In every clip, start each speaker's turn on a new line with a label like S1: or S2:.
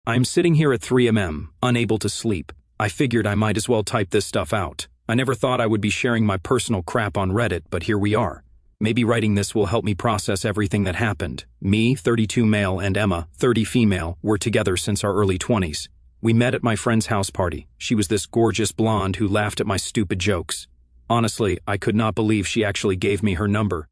S1: I'm sitting here at 3 a.m., unable to sleep. I figured I might as well type this stuff out. I never thought I would be sharing my personal crap on Reddit, but here we are. Maybe writing this will help me process everything that happened. Me, 32 male, and Emma, 30 female, were together since our early 20s. We met at my friend's house party. She was this gorgeous blonde who laughed at my stupid jokes. Honestly, I could not believe she actually gave me her number.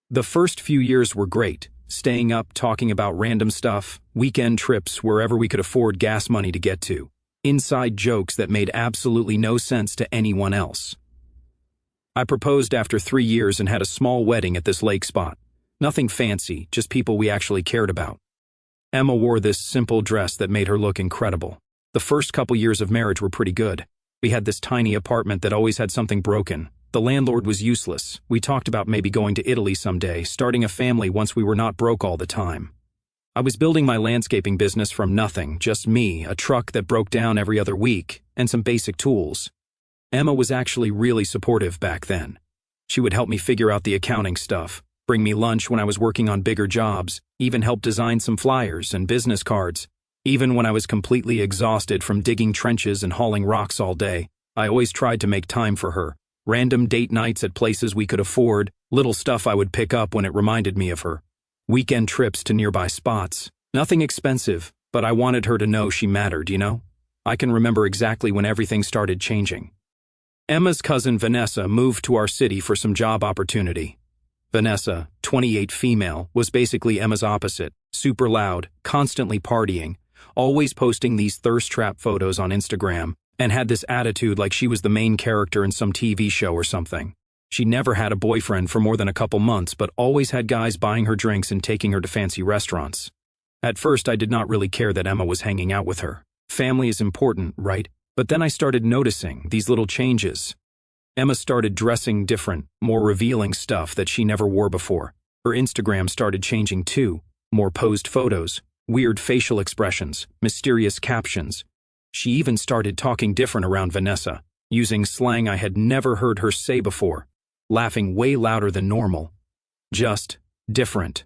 S1: The first few years were great. Staying up, talking about random stuff, weekend trips wherever we could afford gas money to get to. Inside jokes that made absolutely no sense to anyone else. I proposed after 3 years and had a small wedding at this lake spot. Nothing fancy, just people we actually cared about. Emma wore this simple dress that made her look incredible. The first couple years of marriage were pretty good. We had this tiny apartment that always had something broken. The landlord was useless. We talked about maybe going to Italy someday, starting a family once we were not broke all the time. I was building my landscaping business from nothing, just me, a truck that broke down every other week, and some basic tools. Emma was actually really supportive back then. She would help me figure out the accounting stuff, bring me lunch when I was working on bigger jobs, even help design some flyers and business cards. Even when I was completely exhausted from digging trenches and hauling rocks all day, I always tried to make time for her. Random date nights at places we could afford, little stuff I would pick up when it reminded me of her. Weekend trips to nearby spots. Nothing expensive, but I wanted her to know she mattered, you know? I can remember exactly when everything started changing. Emma's cousin Vanessa moved to our city for some job opportunity. Vanessa, 28 female, was basically Emma's opposite, super loud, constantly partying, always posting these thirst trap photos on Instagram, and had this attitude like she was the main character in some TV show or something. She never had a boyfriend for more than a couple months, but always had guys buying her drinks and taking her to fancy restaurants. At first, I did not really care that Emma was hanging out with her. Family is important, right? But then I started noticing these little changes. Emma started dressing different, more revealing stuff that she never wore before. Her Instagram started changing too. More posed photos, weird facial expressions, mysterious captions. She even started talking different around Vanessa, using slang I had never heard her say before, laughing way louder than normal. Just different.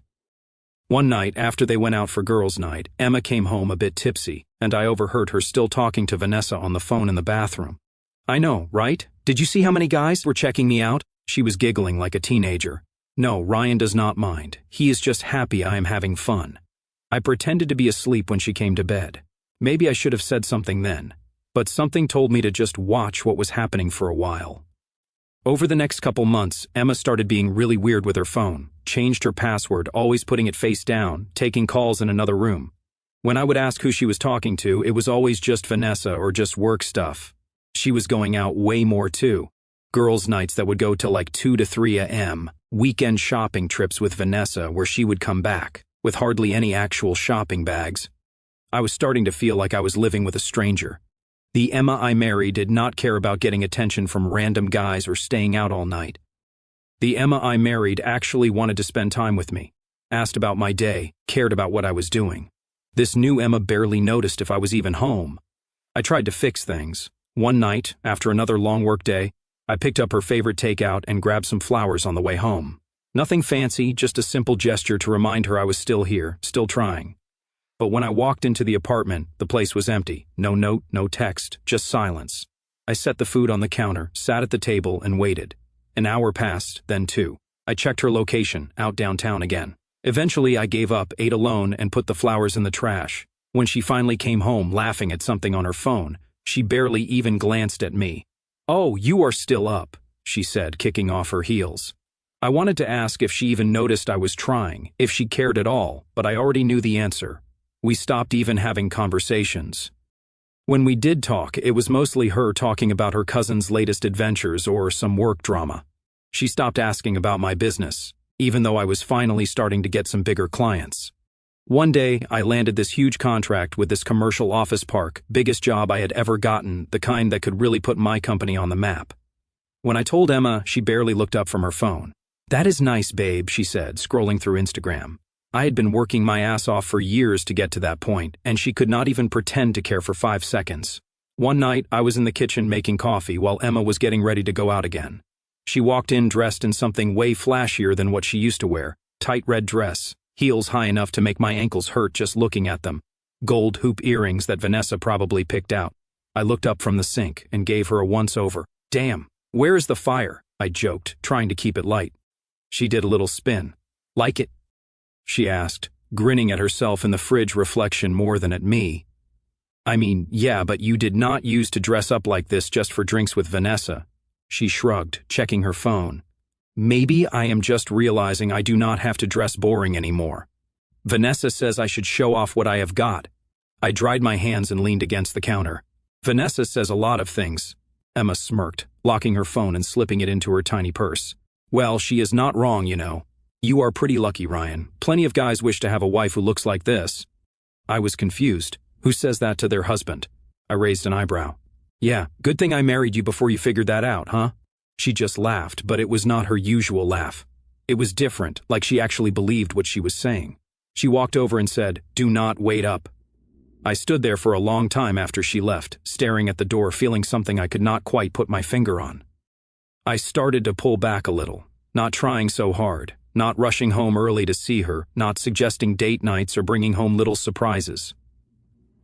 S1: One night, after they went out for girls' night, Emma came home a bit tipsy, and I overheard her still talking to Vanessa on the phone in the bathroom. I know, right? Did you see how many guys were checking me out? She was giggling like a teenager. No, Ryan does not mind. He is just happy I am having fun. I pretended to be asleep when she came to bed. Maybe I should have said something then, but something told me to just watch what was happening for a while. Over the next couple months, Emma started being really weird with her phone, changed her password, always putting it face down, taking calls in another room. When I would ask who she was talking to, it was always just Vanessa or just work stuff. She was going out way more too. Girls' nights that would go till like 2 to 3 a.m., weekend shopping trips with Vanessa where she would come back, with hardly any actual shopping bags. I was starting to feel like I was living with a stranger. The Emma I married did not care about getting attention from random guys or staying out all night. The Emma I married actually wanted to spend time with me, asked about my day, cared about what I was doing. This new Emma barely noticed if I was even home. I tried to fix things. One night, after another long work day, I picked up her favorite takeout and grabbed some flowers on the way home. Nothing fancy, just a simple gesture to remind her I was still here, still trying. But when I walked into the apartment, the place was empty. No note, no text, just silence. I set the food on the counter, sat at the table, and waited. An hour passed, then 2. I checked her location, out downtown again. Eventually, I gave up, ate alone, and put the flowers in the trash. When she finally came home laughing at something on her phone, she barely even glanced at me. "Oh, you are still up," she said, kicking off her heels. I wanted to ask if she even noticed I was trying, if she cared at all, but I already knew the answer. We stopped even having conversations. When we did talk, it was mostly her talking about her cousin's latest adventures or some work drama. She stopped asking about my business, even though I was finally starting to get some bigger clients. One day, I landed this huge contract with this commercial office park, biggest job I had ever gotten, the kind that could really put my company on the map. When I told Emma, she barely looked up from her phone. "That is nice, babe," she said, scrolling through Instagram. I had been working my ass off for years to get to that point, and she could not even pretend to care for 5 seconds. One night, I was in the kitchen making coffee while Emma was getting ready to go out again. She walked in dressed in something way flashier than what she used to wear, tight red dress, heels high enough to make my ankles hurt just looking at them. gold hoop earrings that Vanessa probably picked out. I looked up from the sink and gave her a once-over. Damn, where is the fire? I joked, trying to keep it light. She did a little spin. Like it? She asked, grinning at herself in the fridge reflection more than at me. I mean, yeah, but you did not use to dress up like this just for drinks with Vanessa. She shrugged, checking her phone. Maybe I am just realizing I do not have to dress boring anymore. Vanessa says I should show off what I have got. I dried my hands and leaned against the counter. Vanessa says a lot of things. Emma smirked, locking her phone and slipping it into her tiny purse. Well, she is not wrong, you know. You are pretty lucky, Ryan. Plenty of guys wish to have a wife who looks like this. I was confused. Who says that to their husband? I raised an eyebrow. Yeah, good thing I married you before you figured that out, huh? She just laughed, but it was not her usual laugh. It was different, like she actually believed what she was saying. She walked over and said, "Do not wait up." I stood there for a long time after she left, staring at the door, feeling something I could not quite put my finger on. I started to pull back a little, not trying so hard, not rushing home early to see her, not suggesting date nights or bringing home little surprises.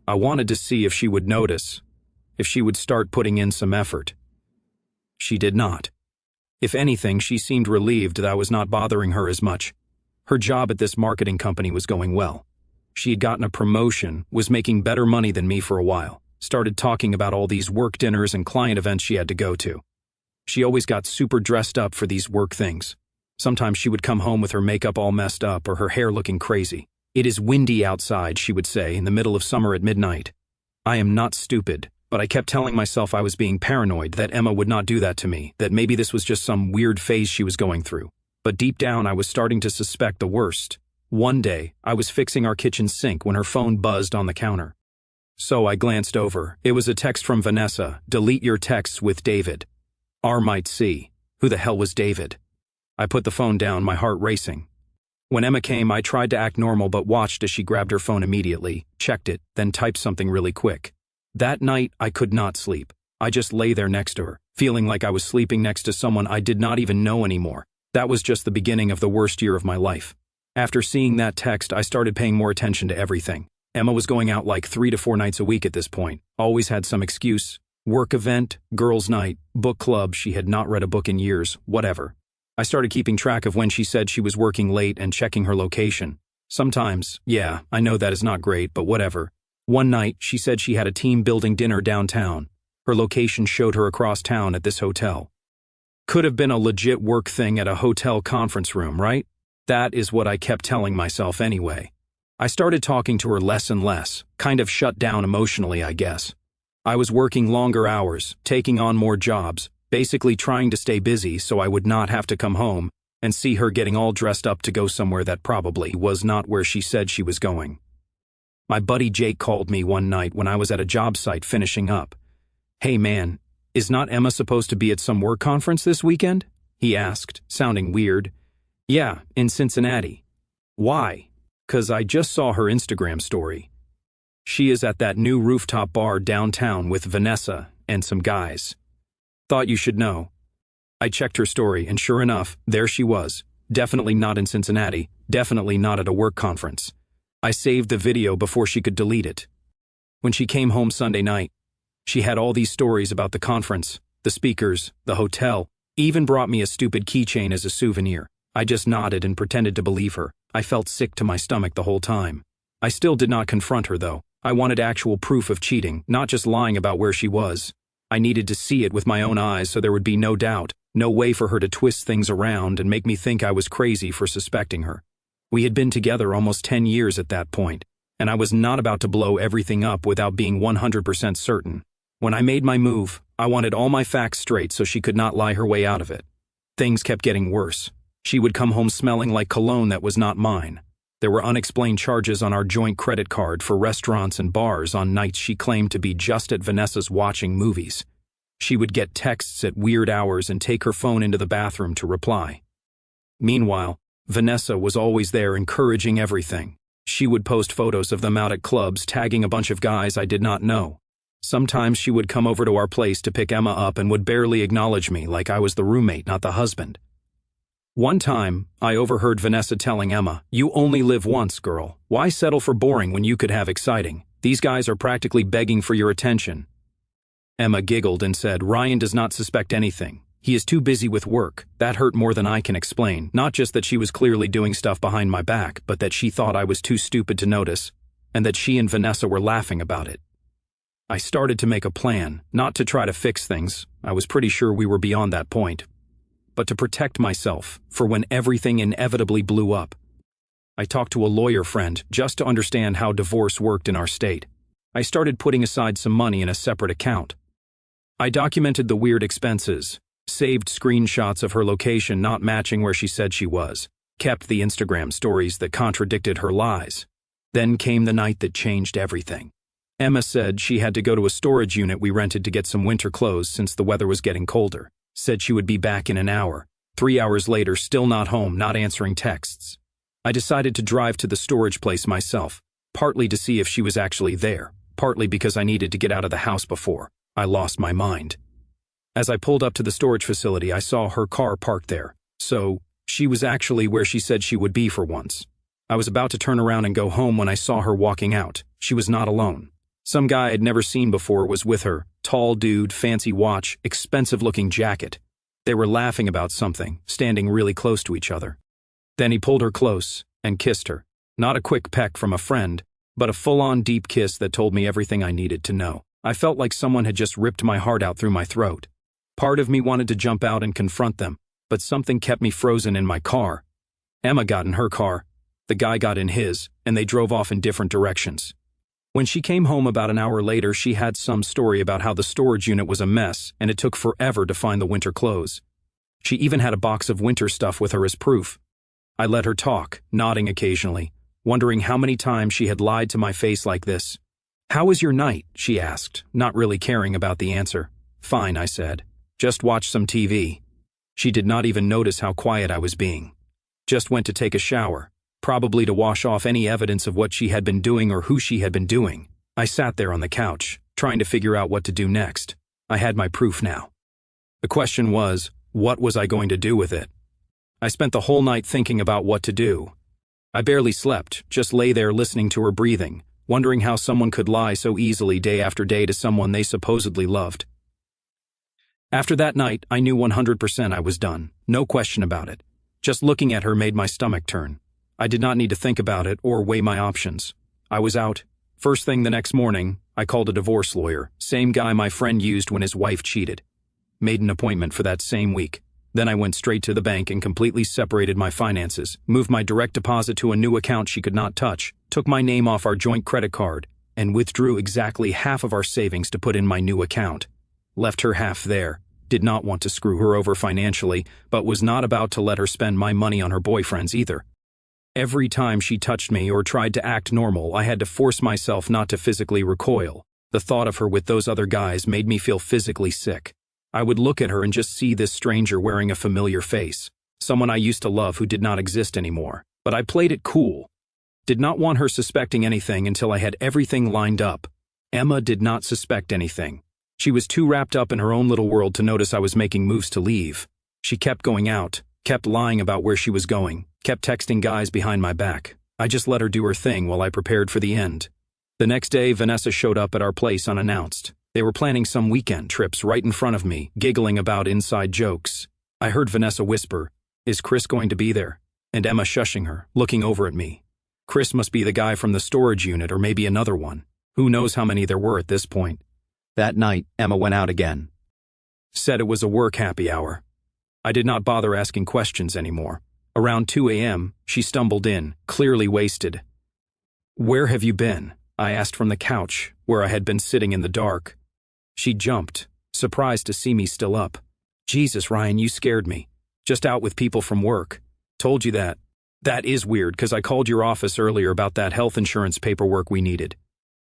S1: I wanted to see if she would notice, if she would start putting in some effort. She did not. If anything, she seemed relieved that I was not bothering her as much. Her job at this marketing company was going well. She had gotten a promotion, was making better money than me for a while, started talking about all these work dinners and client events she had to go to. She always got super dressed up for these work things. Sometimes she would come home with her makeup all messed up or her hair looking crazy. "It is windy outside," she would say, in the middle of summer at midnight. I am not stupid, but I kept telling myself I was being paranoid, that Emma would not do that to me, that maybe this was just some weird phase she was going through. But deep down I was starting to suspect the worst. One day, I was fixing our kitchen sink when her phone buzzed on the counter. So I glanced over. It was a text from Vanessa. "Delete your texts with David. R might see." Who the hell was David? I put the phone down, my heart racing. When Emma came, I tried to act normal but watched as she grabbed her phone immediately, checked it, then typed something really quick. That night, I could not sleep. I just lay there next to her, feeling like I was sleeping next to someone I did not even know anymore. That was just the beginning of the worst year of my life. After seeing that text, I started paying more attention to everything. Emma was going out like 3 to 4 nights a week at this point, always had some excuse. Work event, girls' night, book club, she had not read a book in years, whatever. I started keeping track of when she said she was working late and checking her location. Sometimes, yeah, I know that is not great, but whatever. One night, she said she had a team-building dinner downtown. Her location showed her across town at this hotel. Could have been a legit work thing at a hotel conference room, right? That is what I kept telling myself anyway. I started talking to her less and less, kind of shut down emotionally, I guess. I was working longer hours, taking on more jobs, basically trying to stay busy so I would not have to come home and see her getting all dressed up to go somewhere that probably was not where she said she was going. My buddy Jake called me one night when I was at a job site finishing up. "Hey man, is not Emma supposed to be at some work conference this weekend?" he asked, sounding weird. "Yeah, in Cincinnati." "Why?" "'Cause I just saw her Instagram story. She is at that new rooftop bar downtown with Vanessa and some guys. Thought you should know." I checked her story and sure enough, there she was. Definitely not in Cincinnati, definitely not at a work conference. I saved the video before she could delete it. When she came home Sunday night, she had all these stories about the conference, the speakers, the hotel, even brought me a stupid keychain as a souvenir. I just nodded and pretended to believe her. I felt sick to my stomach the whole time. I still did not confront her though. I wanted actual proof of cheating, not just lying about where she was. I needed to see it with my own eyes so there would be no doubt, no way for her to twist things around and make me think I was crazy for suspecting her. We had been together almost 10 years at that point, and I was not about to blow everything up without being 100% certain. When I made my move, I wanted all my facts straight so she could not lie her way out of it. Things kept getting worse. She would come home smelling like cologne that was not mine. There were unexplained charges on our joint credit card for restaurants and bars on nights she claimed to be just at Vanessa's watching movies. She would get texts at weird hours and take her phone into the bathroom to reply. Meanwhile, Vanessa was always there encouraging everything. She would post photos of them out at clubs, tagging a bunch of guys I did not know. Sometimes she would come over to our place to pick Emma up and would barely acknowledge me like I was the roommate, not the husband. One time, I overheard Vanessa telling Emma, "You only live once, girl. Why settle for boring when you could have exciting? These guys are practically begging for your attention." Emma giggled and said, "Ryan does not suspect anything. He is too busy with work." That hurt more than I can explain. Not just that she was clearly doing stuff behind my back, but that she thought I was too stupid to notice, and that she and Vanessa were laughing about it. I started to make a plan, not to try to fix things. I was pretty sure we were beyond that point, but to protect myself for when everything inevitably blew up. I talked to a lawyer friend just to understand how divorce worked in our state. I started putting aside some money in a separate account. I documented the weird expenses, saved screenshots of her location not matching where she said she was, kept the Instagram stories that contradicted her lies. Then came the night that changed everything. Emma said she had to go to a storage unit we rented to get some winter clothes since the weather was getting colder. Said she would be back in an hour. 3 hours later, still not home, not answering texts. I decided to drive to the storage place myself, partly to see if she was actually there, partly because I needed to get out of the house before I lost my mind. As I pulled up to the storage facility, I saw her car parked there, so she was actually where she said she would be for once. I was about to turn around and go home when I saw her walking out. She was not alone. Some guy I'd never seen before was with her. Tall dude, fancy watch, expensive-looking jacket. They were laughing about something, standing really close to each other. Then he pulled her close and kissed her. Not a quick peck from a friend, but a full-on deep kiss that told me everything I needed to know. I felt like someone had just ripped my heart out through my throat. Part of me wanted to jump out and confront them, but something kept me frozen in my car. Emma got in her car, the guy got in his, and they drove off in different directions. When she came home about an hour later, she had some story about how the storage unit was a mess and it took forever to find the winter clothes. She even had a box of winter stuff with her as proof. I let her talk, nodding occasionally, wondering how many times she had lied to my face like this. "How was your night?" she asked, not really caring about the answer. "Fine," I said. "Just watched some TV." She did not even notice how quiet I was being. Just went to take a shower. Probably to wash off any evidence of what she had been doing or who she had been doing. I sat there on the couch, trying to figure out what to do next. I had my proof now. The question was, what was I going to do with it? I spent the whole night thinking about what to do. I barely slept, just lay there listening to her breathing, wondering how someone could lie so easily day after day to someone they supposedly loved. After that night, I knew 100% I was done, no question about it. Just looking at her made my stomach turn. I did not need to think about it or weigh my options. I was out. First thing the next morning, I called a divorce lawyer, same guy my friend used when his wife cheated. Made an appointment for that same week. Then I went straight to the bank and completely separated my finances, moved my direct deposit to a new account she could not touch, took my name off our joint credit card, and withdrew exactly half of our savings to put in my new account. Left her half there. Did not want to screw her over financially, but was not about to let her spend my money on her boyfriends either. Every time she touched me or tried to act normal, I had to force myself not to physically recoil. The thought of her with those other guys made me feel physically sick. I would look at her and just see this stranger wearing a familiar face. Someone I used to love who did not exist anymore. But I played it cool. Did not want her suspecting anything until I had everything lined up. Emma did not suspect anything. She was too wrapped up in her own little world to notice I was making moves to leave. She kept going out, kept lying about where she was going, kept texting guys behind my back. I just let her do her thing while I prepared for the end. The next day, Vanessa showed up at our place unannounced. They were planning some weekend trips right in front of me, giggling about inside jokes. I heard Vanessa whisper, "Is Chris going to be there?" And Emma shushing her, looking over at me. Chris must be the guy from the storage unit or maybe another one. Who knows how many there were at this point. That night, Emma went out again. Said it was a work happy hour. I did not bother asking questions anymore. Around 2 a.m., she stumbled in, clearly wasted. "Where have you been?" I asked from the couch, where I had been sitting in the dark. She jumped, surprised to see me still up. "Jesus, Ryan, you scared me. Just out with people from work. Told you that. That is weird, because I called your office earlier about that health insurance paperwork we needed."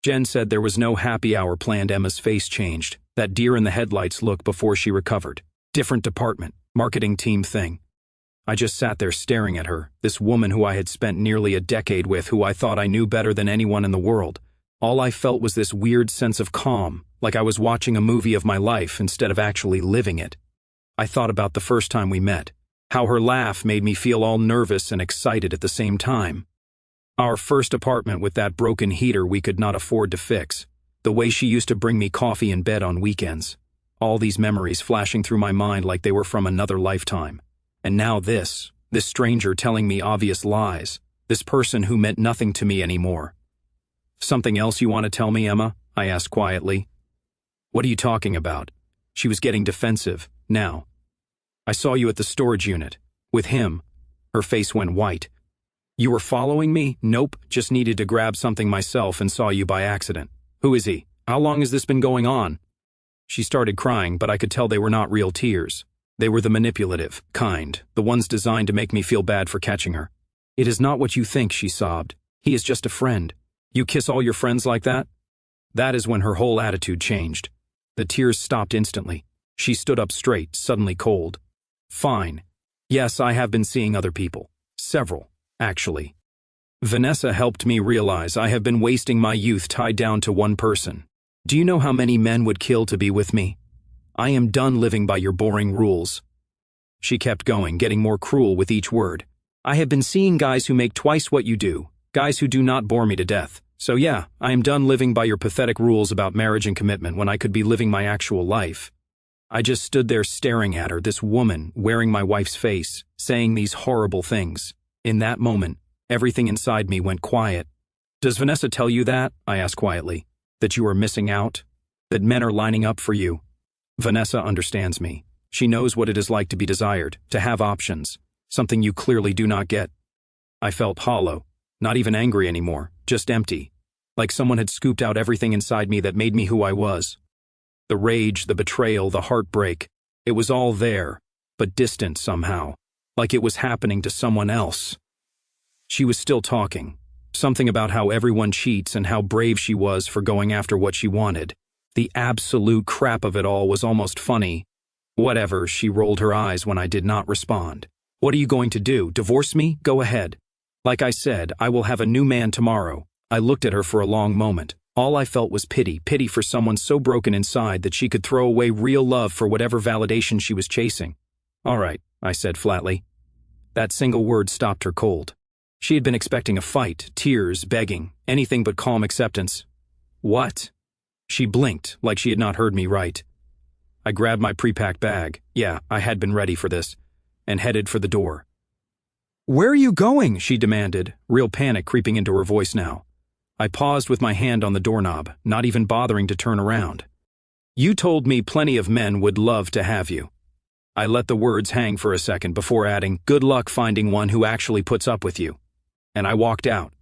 S1: Jen said there was no happy hour planned. Emma's face changed, that deer in the headlights look before she recovered. Different department, marketing team thing. I just sat there staring at her, this woman who I had spent nearly a decade with, who I thought I knew better than anyone in the world. All I felt was this weird sense of calm, like I was watching a movie of my life instead of actually living it. I thought about the first time we met. How her laugh made me feel all nervous and excited at the same time. Our first apartment with that broken heater we could not afford to fix. The way she used to bring me coffee in bed on weekends. All these memories flashing through my mind like they were from another lifetime. And now this stranger telling me obvious lies. This person who meant nothing to me anymore. "Something else you want to tell me, Emma?" I asked quietly. "What are you talking about?" She was getting defensive, now. "I saw you at the storage unit. With him." Her face went white. "You were following me?" "Nope, just needed to grab something myself and saw you by accident." "Who is he? How long has this been going on?" She started crying, but I could tell they were not real tears. They were the manipulative kind, the ones designed to make me feel bad for catching her. "It is not what you think," she sobbed. "He is just a friend. You kiss all your friends like that?" That is when her whole attitude changed. The tears stopped instantly. She stood up straight, suddenly cold. "Fine. Yes, I have been seeing other people. Several, actually. Vanessa helped me realize I have been wasting my youth tied down to one person. Do you know how many men would kill to be with me? I am done living by your boring rules." She kept going, getting more cruel with each word. "I have been seeing guys who make twice what you do, guys who do not bore me to death. So yeah, I am done living by your pathetic rules about marriage and commitment when I could be living my actual life." I just stood there staring at her, this woman, wearing my wife's face, saying these horrible things. In that moment, everything inside me went quiet. "Does Vanessa tell you that?" I asked quietly. "That you are missing out? That men are lining up for you?" Vanessa understands me. She knows what it is like to be desired, to have options, something you clearly do not get. I felt hollow, not even angry anymore, just empty, like someone had scooped out everything inside me that made me who I was. The rage, the betrayal, the heartbreak, it was all there, but distant somehow, like it was happening to someone else. She was still talking, something about how everyone cheats and how brave she was for going after what she wanted. The absolute crap of it all was almost funny. "Whatever," she rolled her eyes when I did not respond. "What are you going to do? Divorce me? Go ahead. Like I said, I will have a new man tomorrow." I looked at her for a long moment. All I felt was pity for someone so broken inside that she could throw away real love for whatever validation she was chasing. "All right," I said flatly. That single word stopped her cold. She had been expecting a fight, tears, begging, anything but calm acceptance. "What?" She blinked, like she had not heard me right. I grabbed my pre-packed bag, yeah, I had been ready for this, and headed for the door. "Where are you going?" she demanded, real panic creeping into her voice now. I paused with my hand on the doorknob, not even bothering to turn around. "You told me plenty of men would love to have you." I let the words hang for a second before adding, "Good luck finding one who actually puts up with you." And I walked out.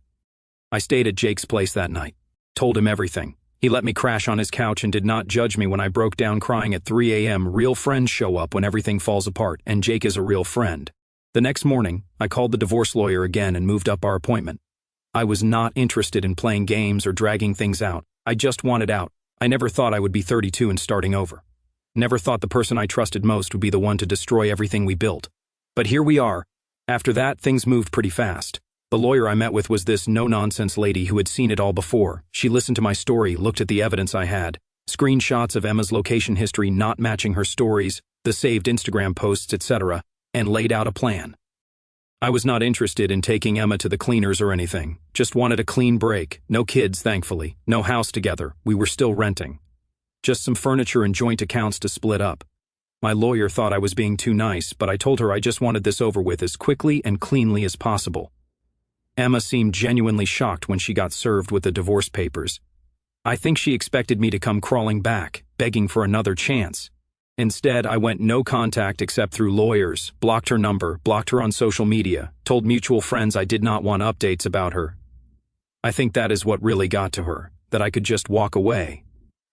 S1: I stayed at Jake's place that night, told him everything. He let me crash on his couch and did not judge me when I broke down crying at 3 a.m. Real friends show up when everything falls apart, and Jake is a real friend. The next morning, I called the divorce lawyer again and moved up our appointment. I was not interested in playing games or dragging things out. I just wanted out. I never thought I would be 32 and starting over. Never thought the person I trusted most would be the one to destroy everything we built. But here we are. After that, things moved pretty fast. The lawyer I met with was this no-nonsense lady who had seen it all before. She listened to my story, looked at the evidence I had, screenshots of Emma's location history not matching her stories, the saved Instagram posts, etc., and laid out a plan. I was not interested in taking Emma to the cleaners or anything, just wanted a clean break. No kids, thankfully, no house together, we were still renting. Just some furniture and joint accounts to split up. My lawyer thought I was being too nice, but I told her I just wanted this over with as quickly and cleanly as possible. Emma seemed genuinely shocked when she got served with the divorce papers. I think she expected me to come crawling back, begging for another chance. Instead, I went no contact except through lawyers, blocked her number, blocked her on social media, told mutual friends I did not want updates about her. I think that is what really got to her, that I could just walk away.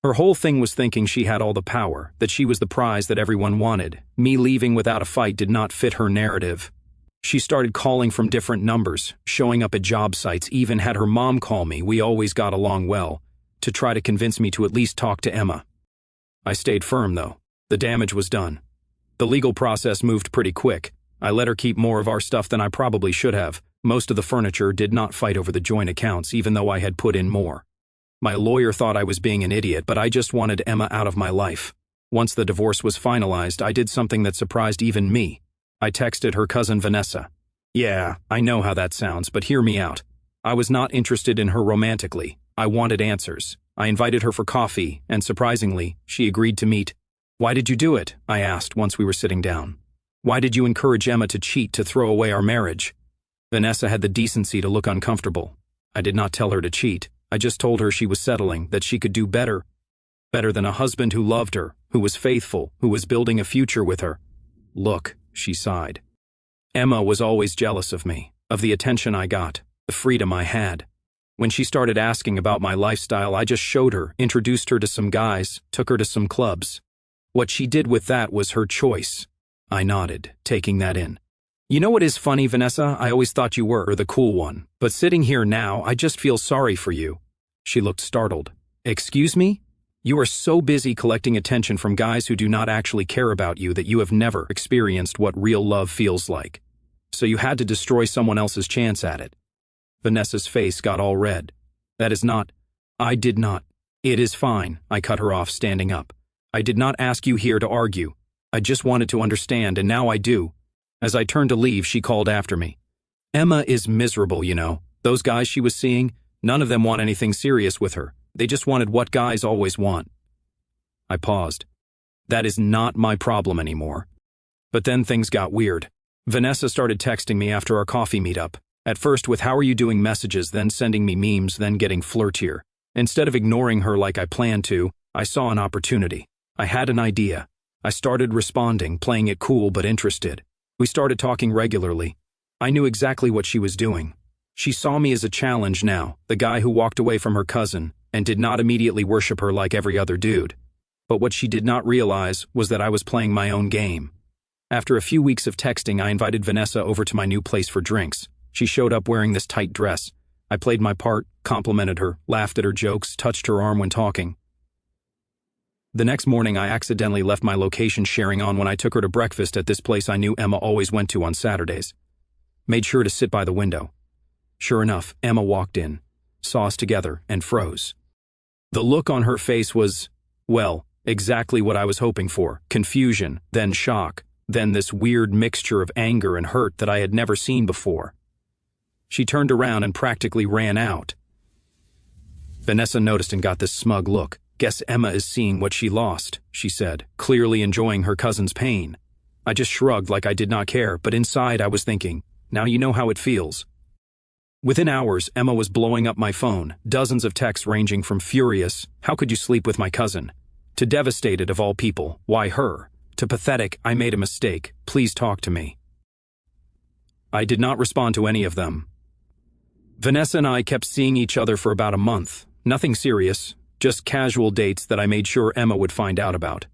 S1: Her whole thing was thinking she had all the power, that she was the prize that everyone wanted. Me leaving without a fight did not fit her narrative. She started calling from different numbers, showing up at job sites, even had her mom call me, we always got along well, to try to convince me to at least talk to Emma. I stayed firm though. The damage was done. The legal process moved pretty quick. I let her keep more of our stuff than I probably should have. Most of the furniture, did not fight over the joint accounts even though I had put in more. My lawyer thought I was being an idiot, but I just wanted Emma out of my life. Once the divorce was finalized, I did something that surprised even me. I texted her cousin Vanessa. Yeah, I know how that sounds, but hear me out. I was not interested in her romantically. I wanted answers. I invited her for coffee, and surprisingly, she agreed to meet. Why did you do it? I asked once we were sitting down. Why did you encourage Emma to cheat to throw away our marriage? Vanessa had the decency to look uncomfortable. I did not tell her to cheat. I just told her she was settling, that she could do better. Better than a husband who loved her, who was faithful, who was building a future with her. Look, she sighed. Emma was always jealous of me, of the attention I got, the freedom I had. When she started asking about my lifestyle, I just showed her, introduced her to some guys, took her to some clubs. What she did with that was her choice. I nodded, taking that in. You know what is funny, Vanessa? I always thought you were the cool one, but sitting here now, I just feel sorry for you. She looked startled. Excuse me? You are so busy collecting attention from guys who do not actually care about you that you have never experienced what real love feels like. So you had to destroy someone else's chance at it. Vanessa's face got all red. That is not. I did not. It is fine, I cut her off, standing up. I did not ask you here to argue. I just wanted to understand, and now I do. As I turned to leave, she called after me. Emma is miserable, you know. Those guys she was seeing, none of them want anything serious with her. They just wanted what guys always want. I paused. That is not my problem anymore. But then things got weird. Vanessa started texting me after our coffee meetup. At first with "how are you doing" messages, then sending me memes, then getting flirtier. Instead of ignoring her like I planned to, I saw an opportunity. I had an idea. I started responding, playing it cool but interested. We started talking regularly. I knew exactly what she was doing. She saw me as a challenge now, the guy who walked away from her cousin, and did not immediately worship her like every other dude. But what she did not realize was that I was playing my own game. After a few weeks of texting, I invited Vanessa over to my new place for drinks. She showed up wearing this tight dress. I played my part, complimented her, laughed at her jokes, touched her arm when talking. The next morning, I accidentally left my location sharing on when I took her to breakfast at this place I knew Emma always went to on Saturdays. Made sure to sit by the window. Sure enough, Emma walked in, saw us together, and froze. The look on her face was, well, exactly what I was hoping for. Confusion, then shock, then this weird mixture of anger and hurt that I had never seen before. She turned around and practically ran out. Vanessa noticed and got this smug look. Guess Emma is seeing what she lost, she said, clearly enjoying her cousin's pain. I just shrugged like I did not care, but inside I was thinking, now you know how it feels. Within hours, Emma was blowing up my phone, dozens of texts ranging from furious, "How could you sleep with my cousin?" to devastated, of all people, "Why her?" to pathetic, "I made a mistake, please talk to me." I did not respond to any of them. Vanessa and I kept seeing each other for about a month. Nothing serious, just casual dates that I made sure Emma would find out about.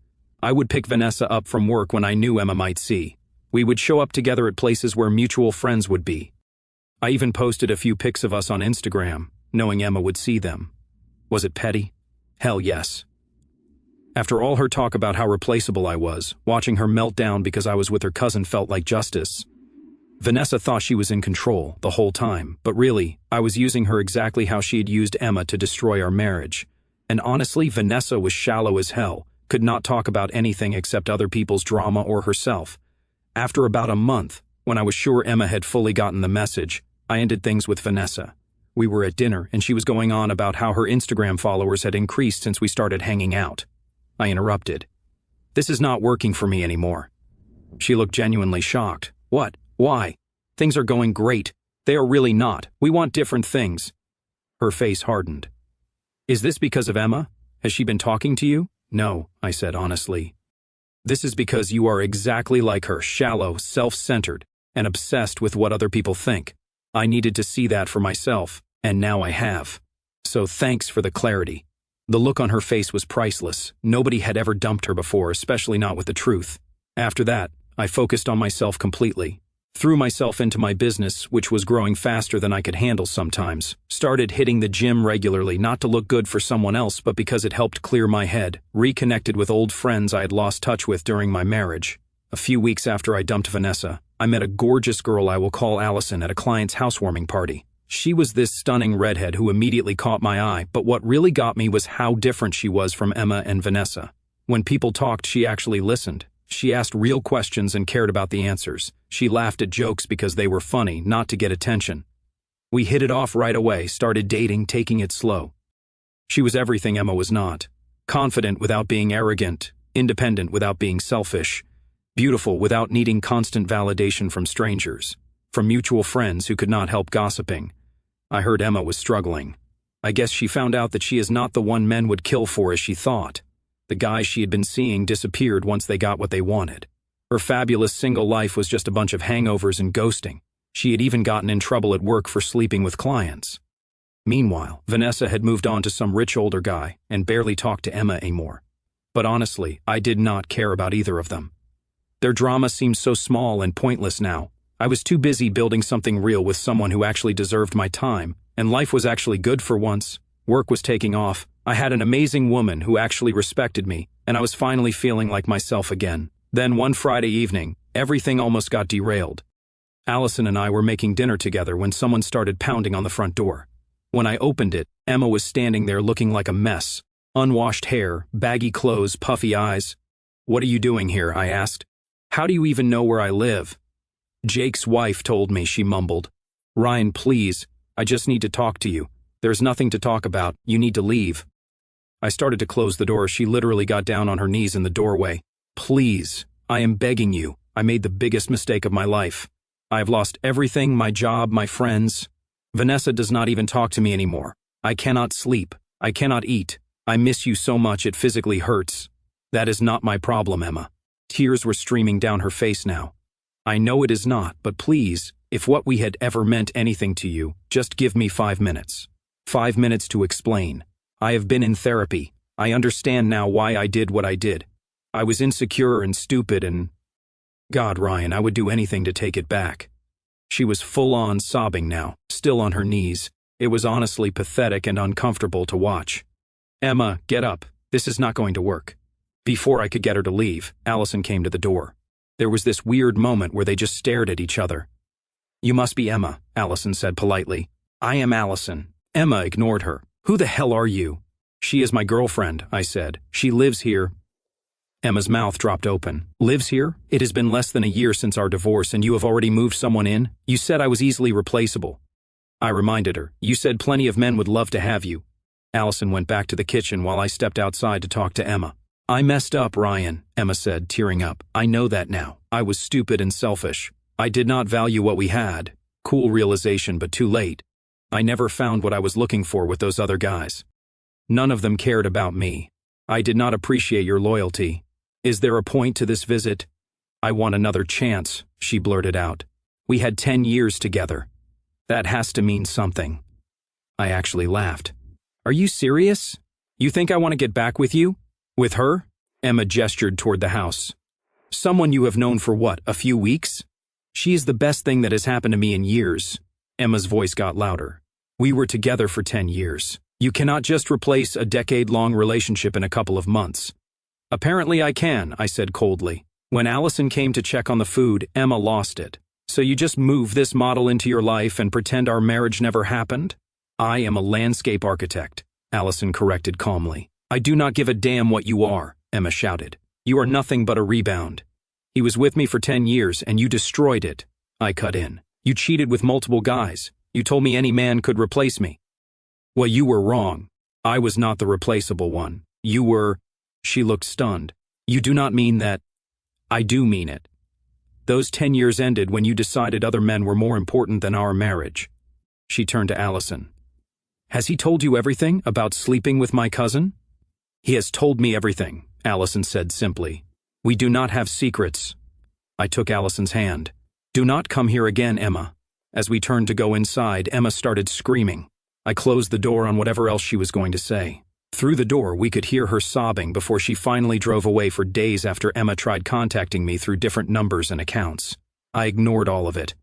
S1: I would pick Vanessa up from work when I knew Emma might see. We would show up together at places where mutual friends would be. I even posted a few pics of us on Instagram, knowing Emma would see them. Was it petty? Hell yes. After all her talk about how replaceable I was, watching her melt down because I was with her cousin felt like justice. Vanessa thought she was in control the whole time, but really, I was using her exactly how she had used Emma to destroy our marriage. And honestly, Vanessa was shallow as hell, could not talk about anything except other people's drama or herself. After about a month, when I was sure Emma had fully gotten the message, I ended things with Vanessa. We were at dinner, and she was going on about how her Instagram followers had increased since we started hanging out. I interrupted. "This is not working for me anymore." She looked genuinely shocked. "What? Why? Things are going great. They are really not. We want different things." Her face hardened. "Is this because of Emma? Has she been talking to you?" "No," I said honestly. "This is because you are exactly like her, shallow, self-centered, and obsessed with what other people think. I needed to see that for myself, and now I have. So thanks for the clarity." The look on her face was priceless. Nobody had ever dumped her before, especially not with the truth. After that, I focused on myself completely. Threw myself into my business, which was growing faster than I could handle sometimes. Started hitting the gym regularly, not to look good for someone else, but because it helped clear my head. Reconnected with old friends I had lost touch with during my marriage. A few weeks after I dumped Vanessa, I met a gorgeous girl I will call Allison at a client's housewarming party. She was this stunning redhead who immediately caught my eye, but what really got me was how different she was from Emma and Vanessa. When people talked, she actually listened. She asked real questions and cared about the answers. She laughed at jokes because they were funny, not to get attention. We hit it off right away, started dating, taking it slow. She was everything Emma was not. Confident without being arrogant, independent without being selfish, beautiful without needing constant validation from strangers, from mutual friends who could not help gossiping. I heard Emma was struggling. I guess she found out that she is not the one men would kill for as she thought. The guys she had been seeing disappeared once they got what they wanted. Her fabulous single life was just a bunch of hangovers and ghosting. She had even gotten in trouble at work for sleeping with clients. Meanwhile, Vanessa had moved on to some rich older guy and barely talked to Emma anymore. But honestly, I did not care about either of them. Their drama seemed so small and pointless now. I was too busy building something real with someone who actually deserved my time, and life was actually good for once. Work was taking off. I had an amazing woman who actually respected me, and I was finally feeling like myself again. Then one Friday evening, everything almost got derailed. Allison and I were making dinner together when someone started pounding on the front door. When I opened it, Emma was standing there looking like a mess. Unwashed hair, baggy clothes, puffy eyes. "What are you doing here?" I asked. "How do you even know where I live?" "Jake's wife told me," she mumbled. "Ryan, please, I just need to talk to you. There's nothing to talk about. You need to leave." I started to close the door. She literally got down on her knees in the doorway. "Please, I am begging you. I made the biggest mistake of my life. I have lost everything, my job, my friends. Vanessa does not even talk to me anymore. I cannot sleep. I cannot eat. I miss you so much it physically hurts. That is not my problem, Emma." Tears were streaming down her face now. "I know it is not, but please, if what we had ever meant anything to you, just give me 5 minutes. 5 minutes to explain. I have been in therapy. I understand now why I did what I did. I was insecure and stupid and... God, Ryan, I would do anything to take it back." She was full-on sobbing now, still on her knees. It was honestly pathetic and uncomfortable to watch. "Emma, get up. This is not going to work." Before I could get her to leave, Allison came to the door. There was this weird moment where they just stared at each other. "You must be Emma," Allison said politely. "I am Allison." Emma ignored her. "Who the hell are you?" "She is my girlfriend," I said. "She lives here." Emma's mouth dropped open. "Lives here? It has been less than a year since our divorce and you have already moved someone in? You said I was easily replaceable." I reminded her. "You said plenty of men would love to have you." Allison went back to the kitchen while I stepped outside to talk to Emma. "I messed up, Ryan," Emma said, tearing up. "I know that now. I was stupid and selfish. I did not value what we had. Cool realization, but too late. I never found what I was looking for with those other guys. None of them cared about me. I did not appreciate your loyalty. Is there a point to this visit?" "I want another chance," she blurted out. "We had 10 years together. That has to mean something." I actually laughed. "Are you serious? You think I want to get back with you? With her?" Emma gestured toward the house. "Someone you have known for what, a few weeks? She is the best thing that has happened to me in years." Emma's voice got louder. "We were together for 10 years. You cannot just replace a decade-long relationship in a couple of months." "Apparently I can," I said coldly. "When Allison came to check on the food, Emma lost it. So you just move this model into your life and pretend our marriage never happened?" "I am a landscape architect," Allison corrected calmly. "I do not give a damn what you are," Emma shouted. "You are nothing but a rebound. He was with me for 10 years and you destroyed it." I cut in. "You cheated with multiple guys. You told me any man could replace me." "Well, you were wrong. I was not the replaceable one. You were..." She looked stunned. "You do not mean that..." "I do mean it. Those 10 years ended when you decided other men were more important than our marriage." She turned to Allison. "Has he told you everything about sleeping with my cousin?" "He has told me everything," Allison said simply. "We do not have secrets." I took Allison's hand. "Do not come here again, Emma." As we turned to go inside, Emma started screaming. I closed the door on whatever else she was going to say. Through the door, we could hear her sobbing before she finally drove away for days after Emma tried contacting me through different numbers and accounts. I ignored all of it.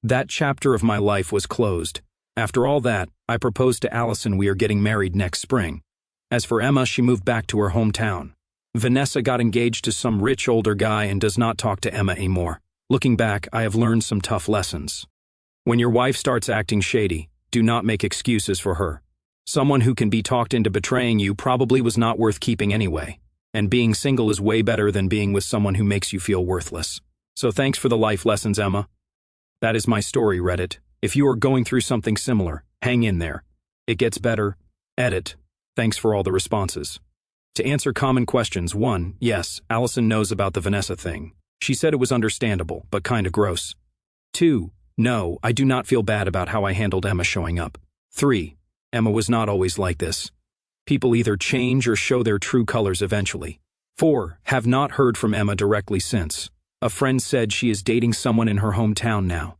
S1: That chapter of my life was closed. After all that, I proposed to Allison we are getting married next spring. As for Emma, she moved back to her hometown. Vanessa got engaged to some rich older guy and does not talk to Emma anymore. Looking back, I have learned some tough lessons. When your wife starts acting shady, do not make excuses for her. Someone who can be talked into betraying you probably was not worth keeping anyway. And being single is way better than being with someone who makes you feel worthless. So thanks for the life lessons, Emma. That is my story, Reddit. If you are going through something similar, hang in there. It gets better. Edit. Thanks for all the responses. To answer common questions, 1. Yes, Allison knows about the Vanessa thing. She said it was understandable, but kinda gross. 2. No, I do not feel bad about how I handled Emma showing up. 3. Emma was not always like this. People either change or show their true colors eventually. 4. Have not heard from Emma directly since. A friend said she is dating someone in her hometown now.